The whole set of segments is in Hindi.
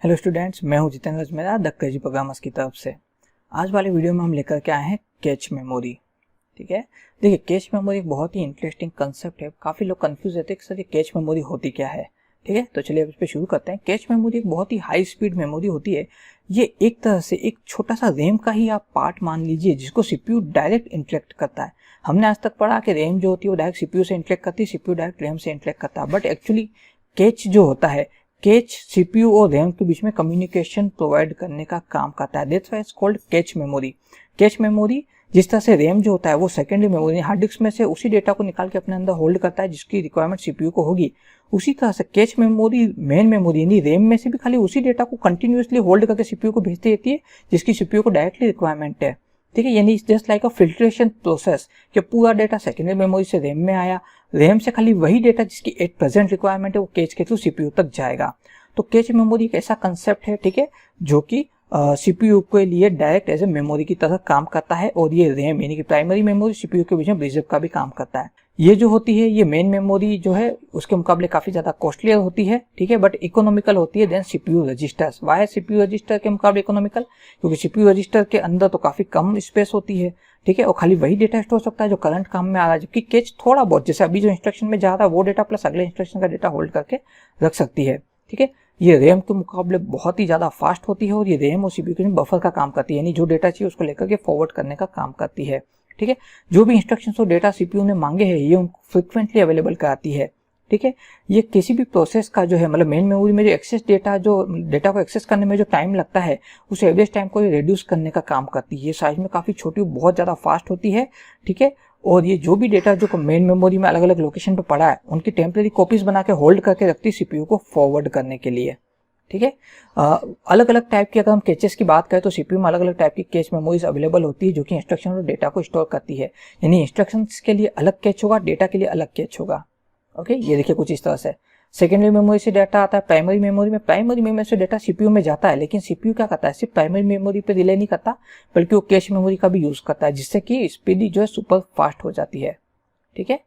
हेलो स्टूडेंट्स, मैं हूं Jitendra Ajmera the crazy programmers की तरफ से। आज वाले वीडियो में हम लेकर के आए हैं कैच मेमोरी। ठीक है, देखिए कैच मेमोरी एक बहुत ही इंटरेस्टिंग कंसेप्ट है। काफ़ी लोग कंफ्यूज रहते हैं कि सर ये कैच मेमोरी होती क्या है। ठीक है, तो चलिए अब इस पर शुरू करते हैं। कैच मेमोरी एक बहुत ही हाई स्पीड मेमोरी होती है। ये एक तरह से एक छोटा सा रैम का ही आप पार्ट मान लीजिए, जिसको सीपीयू डायरेक्ट इंटरेक्ट करता है। हमने आज तक पढ़ा कि रैम जो होती है वो डायरेक्ट सीपीयू से इंटरेक्ट करती है, सीपीयू डायरेक्ट रैम से इंटरेक्ट करता है। बट एक्चुअली कैच जो होता है, कैच सीपीयू और रैम के बीच में कम्युनिकेशन प्रोवाइड करने का काम करता है। That's why it's called cache memory. Cache memory जिस तरह से रैम जो होता है वो सेकेंडरी मेमोरी हार्ड डिस्क में से उसी डेटा को निकाल के अपने अंदर होल्ड करता है जिसकी रिक्वायरमेंट सीपीयू को होगी, उसी तरह से कैच मेमोरी मेन मेमोरी यानी रैम में से भी खाली उसी डेटा को कंटिन्यूअसली होल्ड करके सीपीयू को भेजती रहती है जिसकी सीपीयू को डायरेक्टली रिक्वायरमेंट है। ठीक है, यानी just like a filtration process कि पूरा डेटा सेकेंडरी मेमोरी से रैम में आया, रैम से खाली वही डेटा जिसकी एट प्रेजेंट रिक्वायरमेंट है वो कैच के थ्रू सीपीयू तक जाएगा। तो कैच मेमोरी एक ऐसा कंसेप्ट है, ठीक है, जो कि सीपीयू के लिए डायरेक्ट एज ए मेमोरी की तरह काम करता है और ये रैम यानी कि प्राइमरी मेमोरी सीपीयू के बीच में ब्रिज का भी काम करता है। ये जो होती है ये मेन मेमोरी जो है उसके मुकाबले काफी ज्यादा कॉस्टलियर होती है, ठीक है, बट इकोनॉमिकल होती है then CPU registers. Why CPU register के मुकाबले इकोनॉमिकल? क्योंकि सीपीयू रजिस्टर के अंदर तो काफी कम स्पेस होती है, ठीक है, और खाली वही डेटा स्टोर सकता है जो करंट काम में आ रहा है, जबकि कैच थोड़ा बहुत जैसे अभी जो इंस्ट्रक्शन में जा रहा है वो डेटा प्लस अगले इंस्ट्रक्शन का डेटा होल्ड करके रख सकती है। ठीक है, ये रैम के मुकाबले बहुत ही ज्यादा फास्ट होती है और ये रैम और सीपीयू के बफर का काम करती है, यानी जो डेटा चाहिए उसको लेकर के फॉरवर्ड करने का काम करती है। ठीक है, जो भी इंस्ट्रक्शंस और डेटा सीपीयू ने मांगे हैं ये उनको फ्रिक्वेंटली अवेलेबल कराती है। ठीक है, ये किसी भी प्रोसेस का जो है मतलब मेन मेमोरी में जो एक्सेस डेटा जो डेटा को एक्सेस करने में जो टाइम लगता है उस एवरेज टाइम को रिड्यूस करने का काम करती है। ये साइज में काफी छोटी बहुत ज्यादा फास्ट होती है। ठीक है, और ये जो भी डेटा जो मेन मेमोरी में अलग अलग लोकेशन पर पड़ा है उनकी टेम्परेरी कॉपीज बना के होल्ड करके रखती है सीपीयू को फॉरवर्ड करने के लिए। ठीक है, अलग अलग टाइप की अगर हम कैचेस की बात करें तो सीपीयू में अलग अलग टाइप की कैच मेमोरीज अवेलेबल होती है जो कि इंस्ट्रक्शन और डेटा को स्टोर करती है। यानी इंस्ट्रक्शंस के लिए अलग कैच होगा, डेटा के लिए अलग कैच होगा। ओके, ये देखिए कुछ इस तरह से सेकेंडरी मेमोरी से डाटा आता है प्राइमरी मेमोरी से डाटा सीपीयू में जाता है, लेकिन सीपीयू क्या करता है, सिर्फ प्राइमरी मेमोरी पे रिले नहीं करता बल्कि वो कैश मेमोरी का भी यूज करता है, जिससे कि स्पीड जो है सुपर फास्ट हो जाती है। ठीक है,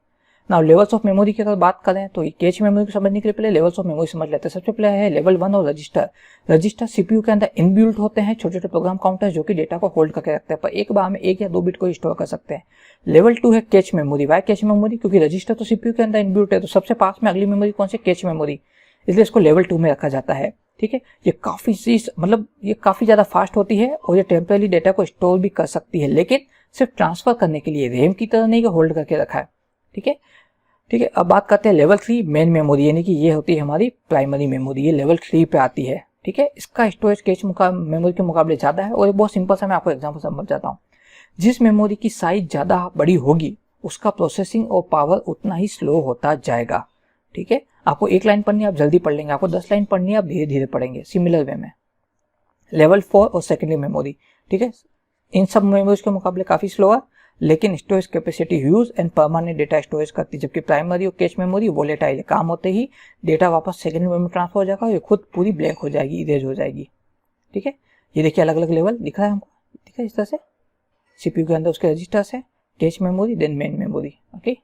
नाउ लेवल्स ऑफ मेमोरी की अगर बात करें तो कैच मेमोरी को समझने के लिए पहले लेवल्स ऑफ मेमोरी समझ लेते हैं। सबसे पहले है लेवल 1 और रजिस्टर सीपीयू के अंदर इनबिल्ट होते हैं छोटे छोटे प्रोग्राम काउंटर्स जो कि डेटा को होल्ड करके रखते हैं, पर एक बार में 1 या 2 बिट को स्टोर कर सकते हैं। लेवल 2 है cache memory. Why cache memory? क्योंकि रजिस्टर तो सीपीयू के अंदर इनबिल्ट है, तो सबसे पास में अगली मेमोरी कौन सी? कैच मेमोरी, इसलिए इसको लेवल 2 में रखा जाता है। ठीक है, ये काफी ज्यादा फास्ट होती है और ये टेम्परेरी डेटा को स्टोर भी कर सकती है, लेकिन सिर्फ ट्रांसफर करने के लिए, रैम की तरह नहीं कि होल्ड करके रखा है। ठीक है, ठीक है, अब बात करते हैं लेवल 3 मेन मेमोरी, यानी कि ये होती है हमारी प्राइमरी मेमोरी, ये लेवल 3 पे आती है। ठीक है, इसका स्टोरेज कैच मेमोरी के मुकाबले ज्यादा है और ये बहुत सिंपल सा मैं आपको एग्जांपल समझाता हूँ। जिस मेमोरी की साइज ज्यादा बड़ी होगी उसका प्रोसेसिंग और पावर उतना ही स्लो होता जाएगा। ठीक है, आपको एक लाइन पढ़नी है आप जल्दी पढ़ लेंगे, आपको 10 लाइन पढ़नी है आप धीरे धीरे पढ़ेंगे, सिमिलर वे में। लेवल 4 और सेकेंडरी मेमोरी, ठीक है, इन सब मेमोरीज के मुकाबले काफी स्लो है, लेकिन storage capacity huge and permanent data storage करती है, जबकि प्राइमरी और कैच मेमोरी वोलेटाइल है, काम होते ही डेटा वापस सेकेंडरी मेमोरी में ट्रांसफर हो जाएगा और ये खुद पूरी ब्लैंक हो जाएगी, इरेज हो जाएगी। ठीक है, ये देखिए अलग अलग लेवल दिख रहा है हमको, ठीक है, इस तरह से सीपीयू के अंदर उसके रजिस्टर्स है, cache memory then main memory. Okay,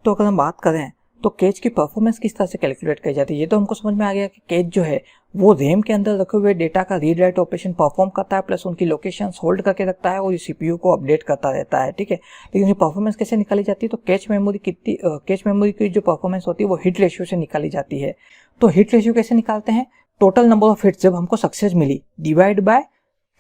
तो अगर हम बात करें तो कैच की परफॉर्मेंस किस तरह से कैलकुलेट की जाती है, ये तो हमको समझ में आ गया कि कैच जो है वो रैम के अंदर रखे हुए डेटा का रीड राइट ऑपरेशन परफॉर्म करता है, प्लस उनकी लोकेशंस होल्ड करके रखता है और ये सीपीयू को अपडेट करता रहता है। ठीक है, लेकिन ये परफॉर्मेंस कैसे निकाली जाती है, तो कैच मेमोरी की जो परफॉर्मेंस होती है वो हिट रेशियो से निकाली जाती है। तो हिट रेशियो कैसे निकालते हैं? टोटल नंबर ऑफ हिट्स जब हमको सक्सेस मिली डिवाइड बाय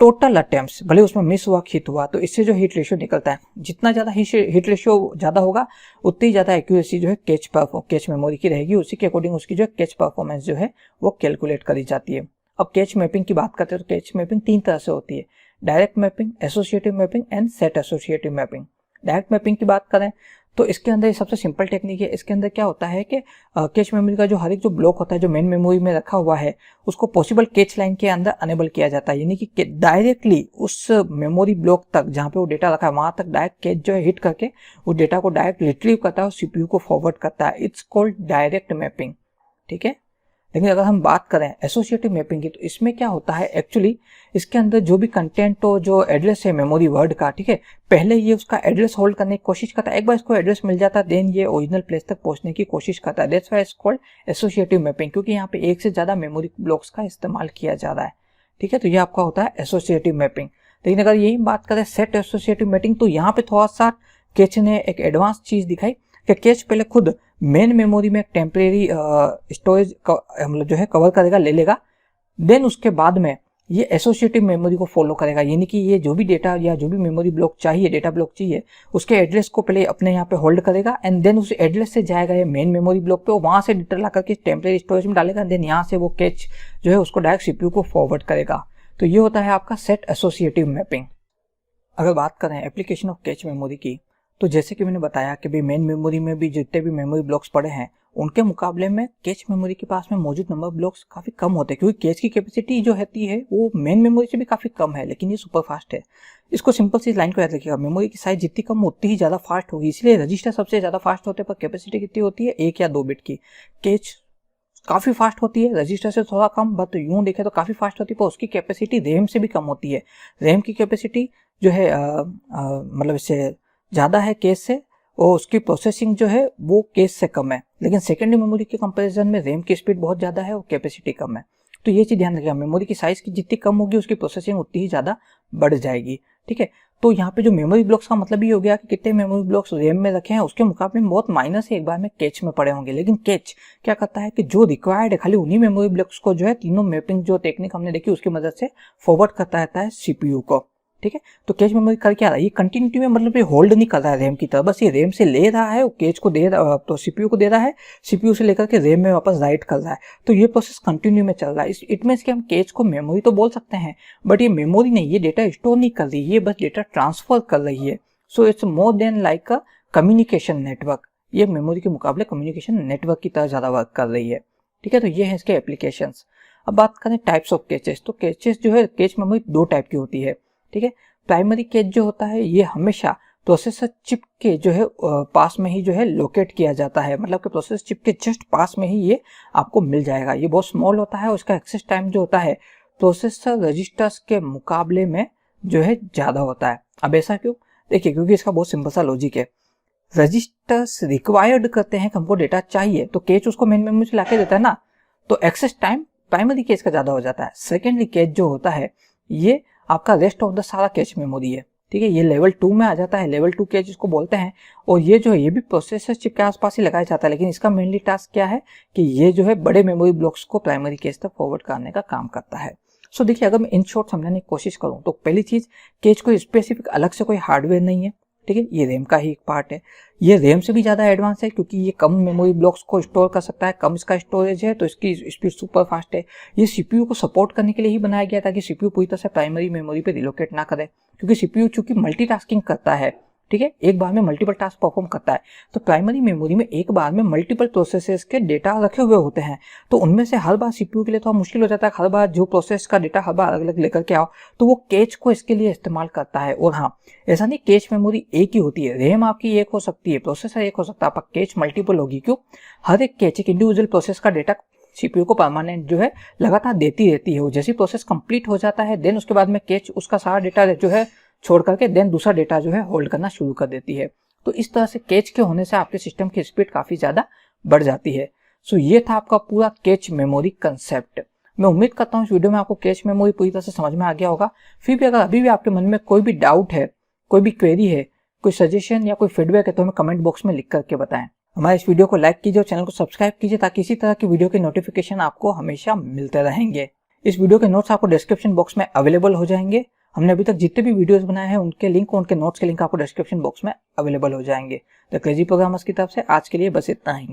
टोटल अटेम्प्ट्स, भले उसमें मिस हुआ हिट हुआ, तो इससे जो हिट रेशियो निकलता है, जितना ज्यादा हिट रेशियो ज्यादा होगा उतनी ज्यादा एक्यूरेसी जो है कैच मेमोरी की रहेगी, उसी के अकॉर्डिंग उसकी जो कैच परफॉर्मेंस जो है वो कैलकुलेट करी जाती है। अब कैच मैपिंग की बात करते हैं तो कैच मैपिंग 3 तरह से होती है, direct mapping, associative mapping and set associative mapping. Direct mapping की बात करें तो इसके अंदर सबसे सिंपल टेक्निक है। इसके अंदर क्या होता है कि कैच मेमोरी का जो हर एक जो ब्लॉक होता है जो मेन मेमोरी में रखा हुआ है उसको पॉसिबल कैच लाइन के अंदर अनेबल किया जाता है, यानी कि डायरेक्टली उस मेमोरी ब्लॉक तक जहां पे वो डेटा रखा है वहां तक डायरेक्ट कैच जो है हिट करके उस डेटा को डायरेक्ट रिट्रीव करता है और सीपीयू को फॉरवर्ड करता है। It's called direct mapping. ठीक है, लेकिन अगर हम बात करें एसोसिएटिव मैपिंग की, तो इसमें क्या होता है एक्चुअली, इसके अंदर जो भी कंटेंट हो, जो एड्रेस है मेमोरी वर्ड का, ठीक है, पहले ये उसका एड्रेस होल्ड करने की कोशिश करता है। एक बार इसको एड्रेस मिल जाता है देन ये ओरिजिनल प्लेस तक पहुंचने की कोशिश करता है। That's why it's called associative mapping, क्योंकि यहाँ पे एक से ज्यादा मेमोरी ब्लॉक्स का इस्तेमाल किया जा रहा है, ठीक है। तो ये आपका होता है एसोसिएटिव मैपिंग। लेकिन अगर यही बात करें सेट एसोसिएटिव मैपिंग, तो यहाँ पे थोड़ा सा कैच ने एक एडवांस चीज दिखाई कि कैच पहले खुद मेन मेमोरी में एक टेम्परेरी स्टोरेज मतलब जो है कवर करेगा, ले लेगा, देन उसके बाद में ये एसोसिएटिव मेमोरी को फॉलो करेगा। यानी कि ये जो भी डेटा या जो भी मेमोरी ब्लॉक चाहिए, डेटा ब्लॉक चाहिए, उसके एड्रेस को पहले अपने यहाँ पे होल्ड करेगा एंड देन उस एड्रेस से जाएगा ये मेन मेमोरी ब्लॉक पे, वहां से डेटा ला करके टेम्परेरी स्टोरेज में डालेगा, देन यहाँ से वो कैच जो है उसको डायरेक्ट सीपीयू को फॉरवर्ड करेगा। तो ये होता है आपका सेट एसोसिएटिव मैपिंग। अगर बात करें एप्लीकेशन ऑफ कैच मेमोरी की, तो जैसे कि मैंने बताया कि भाई मेन मेमोरी में भी जितने भी मेमोरी ब्लॉक्स पड़े हैं उनके मुकाबले में कैच मेमोरी के पास में मौजूद नंबर ब्लॉक्स काफी कम होते हैं, क्योंकि कैच की कैपेसिटी जो रहती है वो मेन मेमोरी से भी काफी कम है, लेकिन ये सुपर फास्ट है। इसको सिंपल सी लाइन को याद रखिएगा, मेमोरी की साइज जितनी कम उतनी ही ज्यादा फास्ट होगी, इसलिए रजिस्टर सबसे ज्यादा फास्ट होते हैं, पर कैपेसिटी कितनी होती है, 1 या 2 बिट की। कैच काफी फास्ट होती है, रजिस्टर से थोड़ा कम, बट यूं देखे तो काफी फास्ट होती है, पर उसकी कैपेसिटी रैम से भी कम होती है। रैम की कैपेसिटी जो है मतलब इससे ज्यादा है कैश से, और उसकी प्रोसेसिंग जो है वो कैश से कम है। लेकिन सेकेंडरी मेमोरी के कंपैरिजन में रैम की स्पीड बहुत ज्यादा है और कैपेसिटी कम है। तो ये चीज ध्यान रखिएगा, मेमोरी की साइज की जितनी कम होगी उसकी प्रोसेसिंग उतनी ही ज्यादा बढ़ जाएगी, ठीक है। तो यहाँ पे जो मेमोरी ब्लॉक्स का मतलब ये हो गया कि कितने मेमोरी ब्लॉक्स रैम में रखे हैं उसके मुकाबले में बहुत माइनस है, एक बार में कैच में पड़े होंगे। लेकिन कैच क्या करता है कि जो रिक्वायर्ड है खाली उन्हीं मेमोरी ब्लॉक्स को जो है तीनों मैपिंग जो टेक्निक हमने देखी उसकी मदद से फॉरवर्ड करता रहता है सीपीयू को, ठीक है। तो कैच मेमोरी कर क्या रहा है, ये कंटिन्यूटी में मतलब ये होल्ड नहीं कर रहा है रैम की तरह, बस ये रैम से ले रहा है, कैच को दे रहा, तो सीपीयू को दे रहा है, सीपीयू से लेकर के रैम में वापस राइट कर रहा है। तो ये प्रोसेस कंटिन्यू में चल रहा है। इट मींस कि हम कैच को मेमोरी तो बोल सकते हैं, बट ये मेमोरी नहीं, ये डेटा स्टोर नहीं कर रही, ये बस डेटा ट्रांसफर कर रही है। So it's more than like a communication network, ये मेमोरी के मुकाबले कम्युनिकेशन नेटवर्क की तरह ज्यादा वर्क कर रही है, ठीक है। तो ये है इसके एप्लीकेशंस। अब बात करें टाइप्स ऑफ कैचेस, तो कैचेस जो है कैच मेमोरी 2 टाइप की होती है, ठीक है। प्राइमरी कैच जो होता है ये हमेशा प्रोसेसर चिप के जो है पास में ही जो है लोकेट किया जाता है, मतलब कि प्रोसेसर चिप के जस्ट पास में ही ये आपको मिल जाएगा। ये बहुत स्मॉल होता है और इसका एक्सेस टाइम जो होता है प्रोसेसर रजिस्टर्स के मुकाबले में जो है ज्यादा होता है। अब ऐसा क्यों, देखिए क्योंकि इसका बहुत सिंपल सा लॉजिक है। रजिस्टर्स रिक्वायर्ड करते हैं कि हमको डेटा चाहिए, तो कैच उसको मेन मेमोरी से लाके देता है ना, तो एक्सेस टाइम प्राइमरी कैच का ज्यादा हो जाता है। सेकेंडरी कैच जो होता है ये आपका रेस्ट ऑफ द सारा कैच मेमोरी है, ठीक है। ये लेवल 2 में आ जाता है, लेवल 2 कैच इसको बोलते हैं। और ये जो है ये भी प्रोसेसर चिप के आसपास ही लगाया जाता है, लेकिन इसका मेनली टास्क क्या है कि ये जो है बड़े मेमोरी ब्लॉक्स को प्राइमरी कैच तक फॉरवर्ड करने का काम करता है। सो देखिए, अगर मैं इन शॉर्ट समझाने की कोशिश करूं तो पहली चीज, कैच कोई स्पेसिफिक अलग से कोई हार्डवेयर नहीं है, ठीक है। ये रैम का ही एक पार्ट है। ये रैम से भी ज्यादा एडवांस है क्योंकि ये कम मेमोरी ब्लॉक्स को स्टोर कर सकता है, कम इसका स्टोरेज है, तो इसकी स्पीड सुपर फास्ट है। ये सीपीयू को सपोर्ट करने के लिए ही बनाया गया ताकि सीपीयू पूरी तरह से प्राइमरी मेमोरी पे रिलोकेट ना करे, क्योंकि सीपीयू चूंकि मल्टीटास्किंग करता है, ठीक है, एक बार में मल्टीपल टास्क परफॉर्म करता है। तो प्राइमरी मेमोरी में एक बार में मल्टीपल प्रोसेसेस के डेटा रखे हुए होते हैं, तो उनमें से हर बार सीपीयू के लिए थोड़ा मुश्किल हो जाता है, हर बार जो प्रोसेस का डेटा हर बार अलग अलग लेकर के आओ, तो वो कैच को इसके लिए इस्तेमाल करता है। और हाँ, ऐसा नहीं कैच मेमोरी एक ही होती है, रैम आपकी एक हो सकती है, प्रोसेसर एक हो सकता है, आपका कैच मल्टीपल होगी। क्यों, हर एक कैच एक इंडिविजुअल प्रोसेस का डेटा सीपीयू को परमानेंट जो है लगातार देती रहती है। वो जैसी प्रोसेस कंप्लीट हो जाता है देन उसके बाद में कैच उसका सारा डेटा जो है छोड़ करके देन दूसरा डेटा जो है होल्ड करना शुरू कर देती है। तो इस तरह से कैच के होने से आपके सिस्टम की स्पीड काफी ज्यादा बढ़ जाती है। सो ये था आपका पूरा कैच मेमोरी कंसेप्ट। मैं उम्मीद करता हूँ इस वीडियो में आपको कैच मेमोरी पूरी तरह से समझ में आ गया होगा। फिर भी अगर अभी भी आपके मन में कोई भी डाउट है, कोई भी क्वेरी है, कोई सजेशन या कोई फीडबैक है, तो हमें कमेंट बॉक्स में लिख करके बताएं। हमारे इस वीडियो को लाइक कीजिए और चैनल को सब्सक्राइब कीजिए ताकि इसी तरह की वीडियो के नोटिफिकेशन आपको हमेशा मिलते रहेंगे। इस वीडियो के नोट्स आपको डिस्क्रिप्शन बॉक्स में अवेलेबल हो जाएंगे। हमने अभी तक जितने भी वीडियोस बनाए हैं उनके लिंक, उनके नोट्स के लिंक आपको डिस्क्रिप्शन बॉक्स में अवेलेबल हो जाएंगे। द क्रेजी प्रोग्रामर्स की तरफ से आज के लिए बस इतना ही।